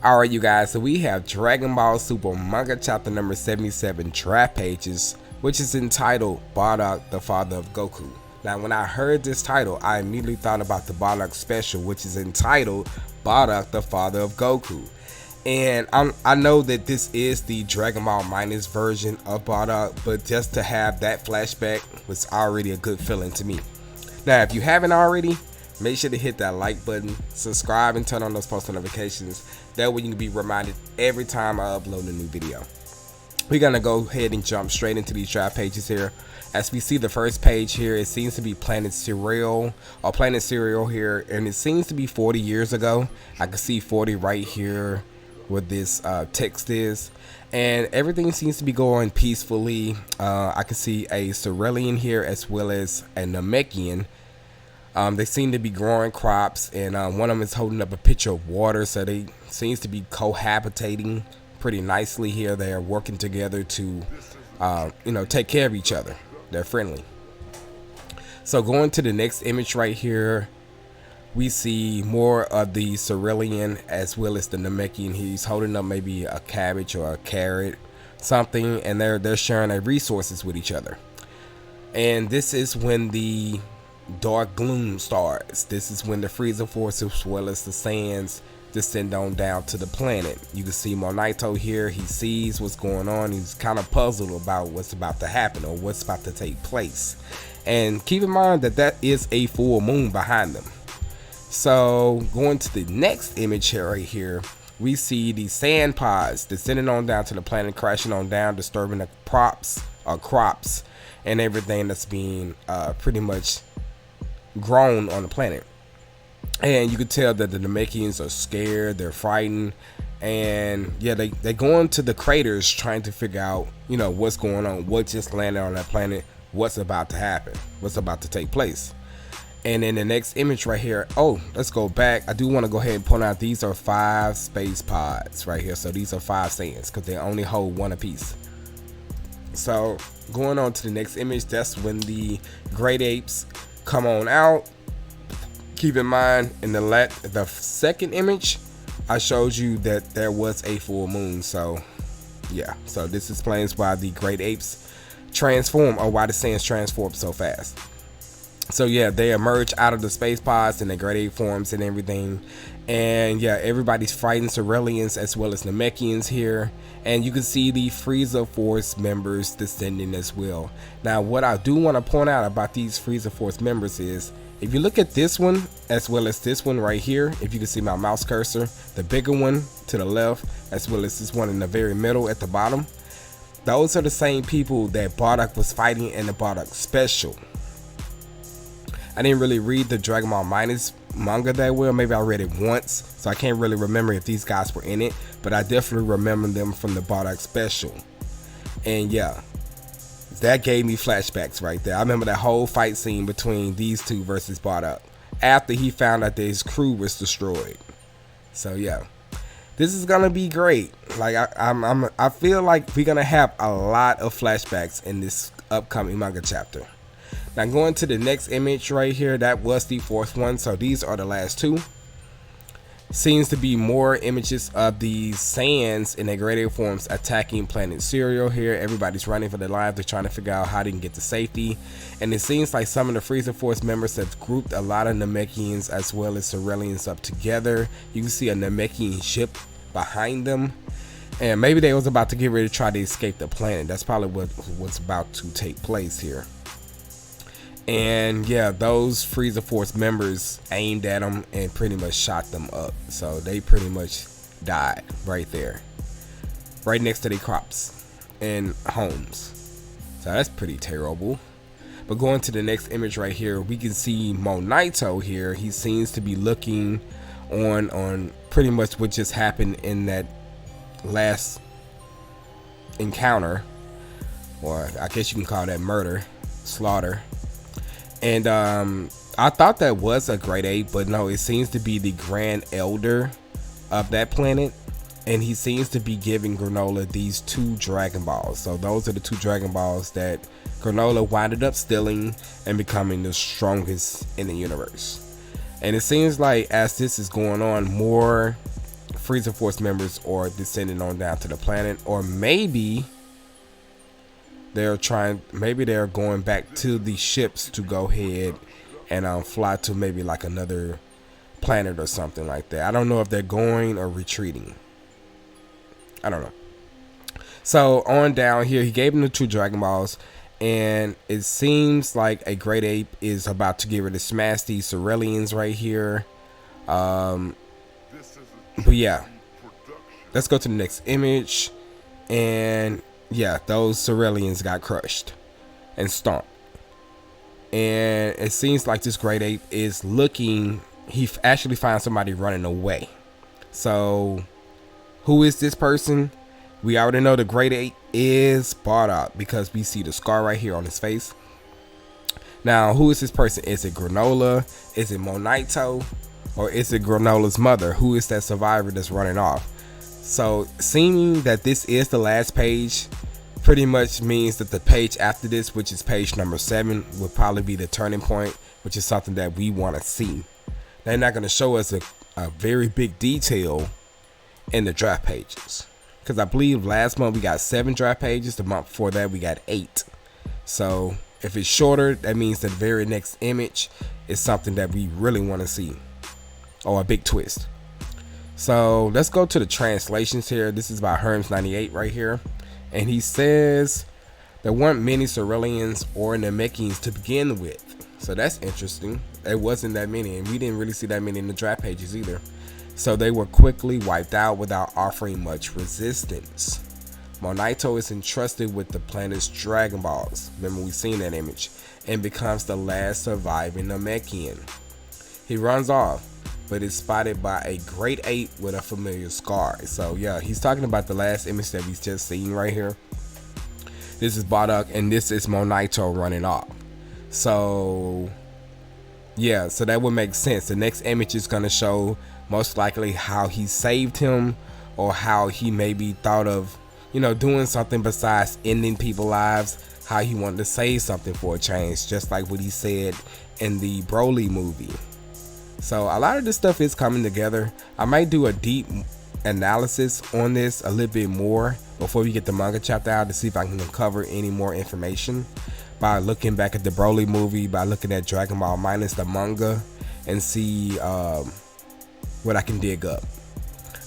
Alright you guys, so we have Dragon Ball Super Manga chapter number 77 draft pages, which is entitled Bardock, the Father of Goku. Now when I heard this title, I immediately thought about the Bardock special, which is entitled Bardock, the Father of Goku. And I know that this is the Dragon Ball Minus version of Bardock, but just to have that flashback was already a good feeling to me. Now if you haven't already, make sure to hit that like button, subscribe, and turn on those post notifications. That way you can be reminded every time I upload a new video. We're gonna go ahead and jump straight into these draft pages here. As we see the first page here, it seems to be Planet Cereal here, and it seems to be 40 years ago. I can see 40 right here where this text is, and everything seems to be going peacefully. I can see a Cerealian here as well as a Namekian. They seem to be growing crops, and one of them is holding up a pitcher of water, so they seems to be cohabitating pretty nicely here. They are working together to take care of each other. They're friendly. So going to the next image right here, we see more of the Cerealian as well as the Namekian. He's holding up maybe a cabbage or a carrot, something, and they're sharing their resources with each other. And this is when the dark gloom starts. This is when the Frieza Force as well as the Saiyans descend on down to the planet. You can see Monaito here. He sees what's going on. He's kind of puzzled about what's about to happen or what's about to take place. And keep in mind that that is a full moon behind them. So going to the next image here, right here, we see the sand pods descending on down to the planet, crashing on down, disturbing the crops and everything that's being pretty much grown on the planet. And you can tell that the Namekians are scared, they're frightened, and yeah, they go into the craters trying to figure out what's going on, what just landed on that planet, what's about to happen, what's about to take place. And in the next image right here, let's go back. I do want to go ahead and point out these are 5 space pods right here. So these are 5 Saiyans because they only hold 1 apiece. So going on to the next image, that's when the great apes come on out. Keep in mind, in the second image, I showed you that there was a full moon. So yeah, so this explains why the great apes transform, or why the Saiyans transform so fast. So yeah, they emerge out of the space pods and the great ape forms and everything. And yeah, everybody's fighting Cerealians as well as Namekians here. And you can see the Frieza Force members descending as well. Now what I do want to point out about these Frieza Force members is, if you look at this one as well as this one right here, if you can see my mouse cursor, the bigger one to the left as well as this one in the very middle at the bottom, those are the same people that Bardock was fighting in the Bardock special. I didn't really read the Dragon Ball Minus manga that well. Maybe I read it once, so I can't really remember if these guys were in it, but I definitely remember them from the Bardock special. And yeah, that gave me flashbacks right there. I remember that whole fight scene between these two versus Bardock after he found out that his crew was destroyed. So yeah, this is gonna be great. Like I feel like we're gonna have a lot of flashbacks in this upcoming manga chapter. Now going to the next image right here, that was the 4th one, so these are the last 2. Seems to be more images of the Saiyans in their great ape forms attacking Planet Cereal here. Everybody's running for their lives. They're trying to figure out how they can get to safety. And it seems like some of the Frieza Force members have grouped a lot of Namekians as well as Cerealians up together. You can see a Namekian ship behind them. And maybe they was about to get ready to try to escape the planet. That's probably what's about to take place here. And yeah, those Frieza Force members aimed at them and pretty much shot them up. So they pretty much died right there, right next to their crops and homes. So that's pretty terrible. But going to the next image right here, we can see Monaito here. He seems to be looking on pretty much what just happened in that last encounter, or I guess you can call that murder, slaughter. And I thought that was a great ape, but no, it seems to be the Grand Elder of that planet. And he seems to be giving Granola these 2 Dragon Balls. So those are the 2 Dragon Balls that Granola winded up stealing and becoming the strongest in the universe. And it seems like as this is going on, more Freezer Force members or descending on down to the planet, or maybe they're going back to the ships to go ahead and fly to maybe like another planet or something like that. I don't know if they're going or retreating. I don't know. So on down here, he gave him the 2 Dragon Balls, and it seems like a Great Ape is about to get ready to smash these Ceruleans right here. But yeah, let's go to the next image, and yeah, those Ceruleans got crushed and stomped. And it seems like this Great Ape is looking, he actually finds somebody running away. So who is this person? We already know the Great Ape is Bardock because we see the scar right here on his face. Now, who is this person? Is it Granola? Is it Monaito? Or is it Granola's mother? Who is that survivor that's running off? So, seeming that this is the last page, pretty much means that the page after this, which is page number 7, will probably be the turning point, which is something that we want to see. They're not going to show us a very big detail in the draft pages, because I believe last month we got 7 draft pages. The month before that we got 8. So if it's shorter, that means that the very next image is something that we really want to see, or a big twist. So let's go to the translations here. This is by Herms98 right here, and he says there weren't many Ceruleans or Namekians to begin with. So that's interesting. There wasn't that many, and we didn't really see that many in the draft pages either. So they were quickly wiped out without offering much resistance. Monaito is entrusted with the planet's Dragon Balls. Remember, we've seen that image, and becomes the last surviving Namekian. He runs off, but is spotted by a Great Ape with a familiar scar. So yeah, he's talking about the last image that we've just seen right here. This is Bardock, and this is Monaito running off. So yeah, so that would make sense. The next image is going to show most likely how he saved him, or how he maybe thought of, doing something besides ending people's lives, how he wanted to say something for a change, just like what he said in the Broly movie. So a lot of this stuff is coming together. I might do a deep analysis on this a little bit more before we get the manga chapter out, to see if I can uncover any more information by looking back at the Broly movie, by looking at Dragon Ball minus the manga, and see what I can dig up.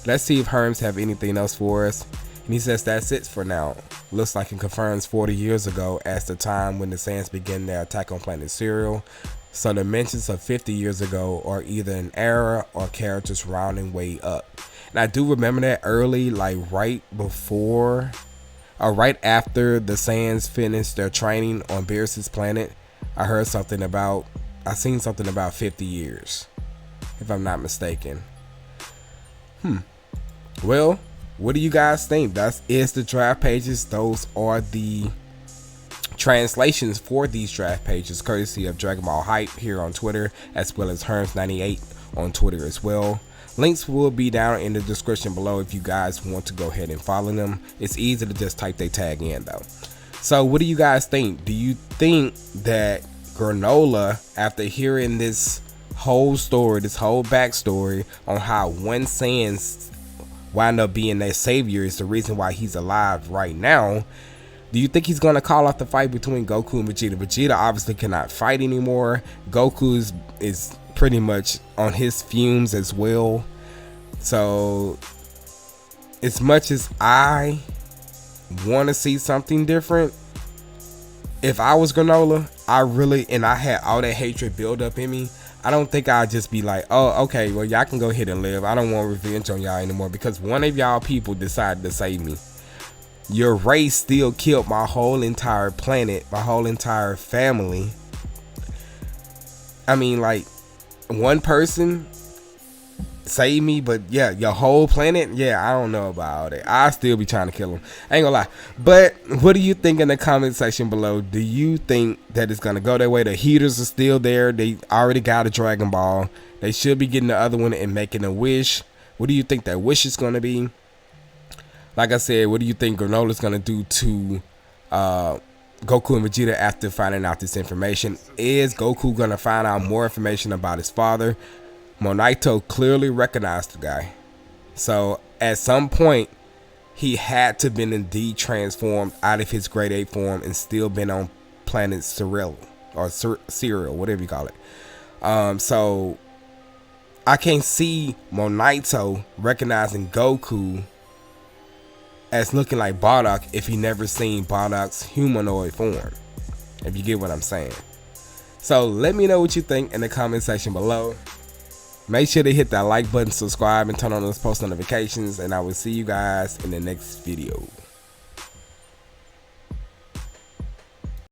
Let's see if Herms have anything else for us. And he says that's it for now. Looks like it confirms 40 years ago as the time when the Saiyans began their attack on planet Serial. So the mentions of 50 years ago are either an era or characters rounding way up. And I do remember that early, like right before or right after the Saiyans finished their training on Beerus's planet, I seen something about 50 years, if I'm not mistaken. Well, what do you guys think? That is the draft pages. Those are the translations for these draft pages, courtesy of Dragon Ball Hype here on Twitter, as well as Herms98 on Twitter as well. Links will be down in the description below if you guys want to go ahead and follow them. It's easy to just type their tag in though. So what do you guys think? Do you think that Granola, after hearing this whole story, this whole backstory on how one Saiyan wind up being their savior, is the reason why he's alive right now, do you think he's going to call off the fight between Goku and Vegeta? Vegeta obviously cannot fight anymore. Goku is pretty much on his fumes as well. So as much as I want to see something different, if I was Granola, I had all that hatred build up in me, I don't think I'd just be like, oh, okay, well, y'all can go ahead and live. I don't want revenge on y'all anymore, because one of y'all people decided to save me. Your race still killed my whole entire planet, my whole entire family. I mean, like, one person saved me, but yeah, your whole planet, yeah, I don't know about all that. I still be trying to kill him. I ain't gonna lie. But what do you think in the comment section below? Do you think that it's gonna go that way? The heaters are still there. They already got a Dragon Ball. They should be getting the other one and making a wish. What do you think that wish is gonna be? Like I said, what do you think Granola's gonna do to Goku and Vegeta after finding out this information? Is Goku gonna find out more information about his father? Monaito clearly recognized the guy. So at some point, he had to been indeed transformed out of his grade 8 form and still been on planet Cyril or Cyril, whatever you call it. So I can't see Monaito recognizing Goku as looking like Bardock if he never seen Bardock's humanoid form, if you get what I'm saying. So let me know what you think in the comment section below. Make sure to hit that like button, subscribe, and turn on those post notifications, and I will see you guys in the next video.